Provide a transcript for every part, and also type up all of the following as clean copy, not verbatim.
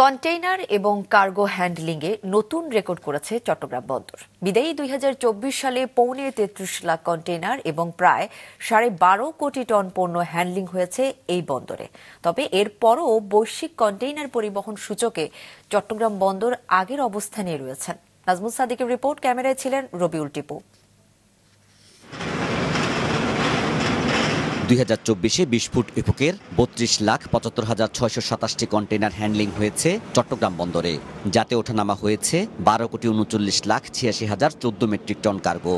Container এবং cargo হ্যান্ডলিংয়ে নতুন record করেছে চট্টগ্রাম বন্দর। বিদায়ী ২০২৪ সালে ৩.৩ লাখ কন্টেইনার এবং প্রায় ১২.৫ কোটি টন পণ্য হ্যান্ডলিং হয়েছে এই বন্দরে। তবে এরপরও বৈশ্বিক কন্টেইনার পরিবহন সূচকে চট্টগ্রাম বন্দর আগের অবস্থানে রয়েছেন। নাজমুল সাদিকের রিপোর্ট, ক্যামেরায় ছিলেন রবিউল টিপু। ২০২৪-এ ২০ ফুট এপকের ৩২,৭৫,৬২৭টি কন্টেইনার হ্যান্ডলিং হয়েছে চট্টগ্রাম বন্দরে, যাতে ওঠানামা হয়েছে ১২,৩৯,৮৬,০১৪ মেট্রিক টন কার্গো।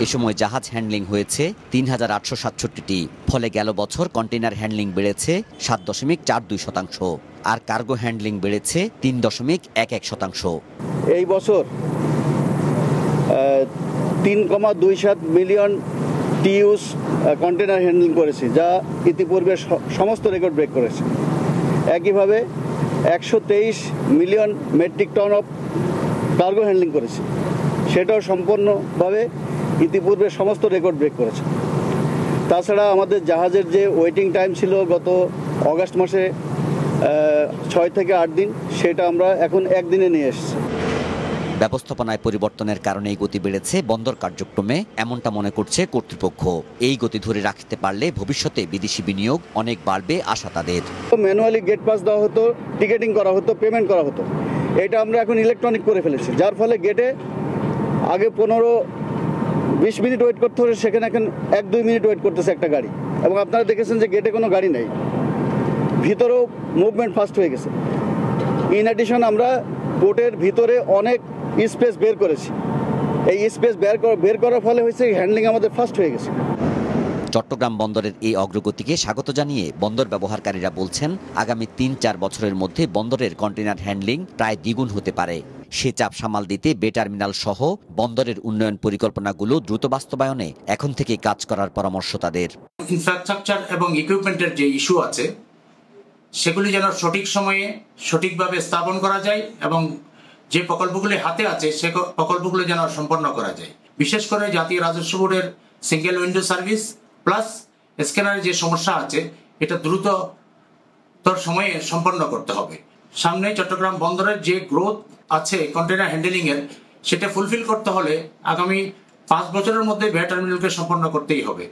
এ সময় জাহাজ হ্যান্ডলিং হয়েছে ৩,৮৬৭টি। ফলে গেল বছর কন্টেইনার হ্যান্ডলিং বেড়েছে ৭.৪২%, আর কার্গো হ্যান্ডলিং বেড়েছে ৩.১১%। এই বছর ৩.২৭ মিলিয়ন টিউস কন্টেনার হ্যান্ডলিং করেছে, যা ইতিপূর্বে সমস্ত রেকর্ড ব্রেক করেছে। একইভাবে ১২৩ million metric ton of cargo handling করেছে, সেটাও সম্পূর্ণভাবে ইতিপূর্বে সমস্ত রেকর্ড ব্রেক করেছে। তাছাড়া আমাদের জাহাজের যে ওয়েটিং টাইম ছিল গত অগাস্ট মাসে ৬ থেকে ৮ দিন, সেটা আমরা এখন ১ দিনে নিয়ে এসেছি। ব্যবস্থাপনায় পরিবর্তনের কারণে এই গতি বেড়েছে বন্দর কার্যক্রমে, এমনটা মনে করছে কর্তৃপক্ষ। এই গতি ধরে রাখতে পারলে ভবিষ্যতে বিদেশি বিনিয়োগ অনেক বাড়বে আশা তাদের। ম্যানুয়ালি গেট পাস দেওয়া হতো, টিকেটিং করা হতো, পেমেন্ট করা হতো, এটা আমরা এখন ইলেকট্রনিক করে ফেলেছি, যার ফলে গেটে আগে ১৫-২০ মিনিট ওয়েট করতে হলে সেখানে এখন ১-২ মিনিট ওয়েট করতেছে একটা গাড়ি। এবং আপনারা দেখেছেন যে গেটে কোনো গাড়ি নেই, ভিতরেও মুভমেন্ট ফাস্ট হয়ে গেছে। ইন অ্যাডিশন আমরা পোর্টের ভিতরে অনেক স্পেস বের করেছি। এই স্পেস বের করার ফলে হয়েছে হ্যান্ডলিং আমাদের ফাস্ট হয়ে গেছে। চট্টগ্রাম বন্দরের এই অগ্রগতিকে স্বাগত জানিয়ে বন্দর ব্যবহারকারীরা বলছেন, আগামী ৩-৪ বছরের মধ্যে বন্দরের কন্টেইনার হ্যান্ডলিং প্রায় দ্বিগুণ হতে পারে। সে চাপ সামাল দিতে বে টার্মিনাল সহ বন্দরের উন্নয়ন পরিকল্পনাগুলো দ্রুত বাস্তবায়নে এখন থেকে কাজ করার পরামর্শ তাদের। ইনফ্রাস্ট্রাকচার এবং ইকুইপমেন্টের যে ইস্যু আছে, সেগুলি যেন সঠিক সময়ে সঠিকভাবে স্থাপন করা যায় এবং যে প্রকল্পগুলি হাতে আছে সে প্রকল্পগুলো যেন সম্পন্ন করা যায়। বিশেষ করে জাতীয় রাজস্ব বোর্ডের সিঙ্গেল উইন্ডো সার্ভিস প্লাস স্ক্যানারের যে সমস্যা আছে, এটা দ্রুততর সময়ে সম্পন্ন করতে হবে। সামনে চট্টগ্রাম বন্দরের যে গ্রোথ আছে কন্টেইনার হ্যান্ডলিং এর, সেটা ফুলফিল করতে হলে আগামী ৫ বছরের মধ্যে বে টার্মিনালকে সম্পন্ন করতেই হবে।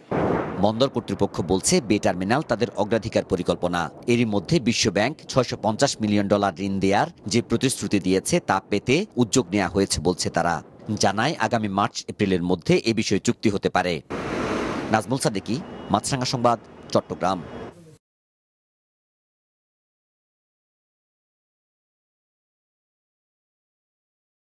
বন্দর কর্তৃপক্ষ বলছে, বে টার্মিনাল তাদের অগ্রাধিকার পরিকল্পনা। এরই মধ্যে বিশ্বব্যাংক $৬৫০ মিলিয়ন ঋণ দেওয়ার যে প্রতিশ্রুতি দিয়েছে তা পেতে উদ্যোগ নেওয়া হয়েছে বলছে তারা। জানায় আগামী মার্চ-এপ্রিলের মধ্যে এ বিষয়ে চুক্তি হতে পারে। নাজমুল সাদিকি, মাছরাঙা সংবাদ, চট্টগ্রাম।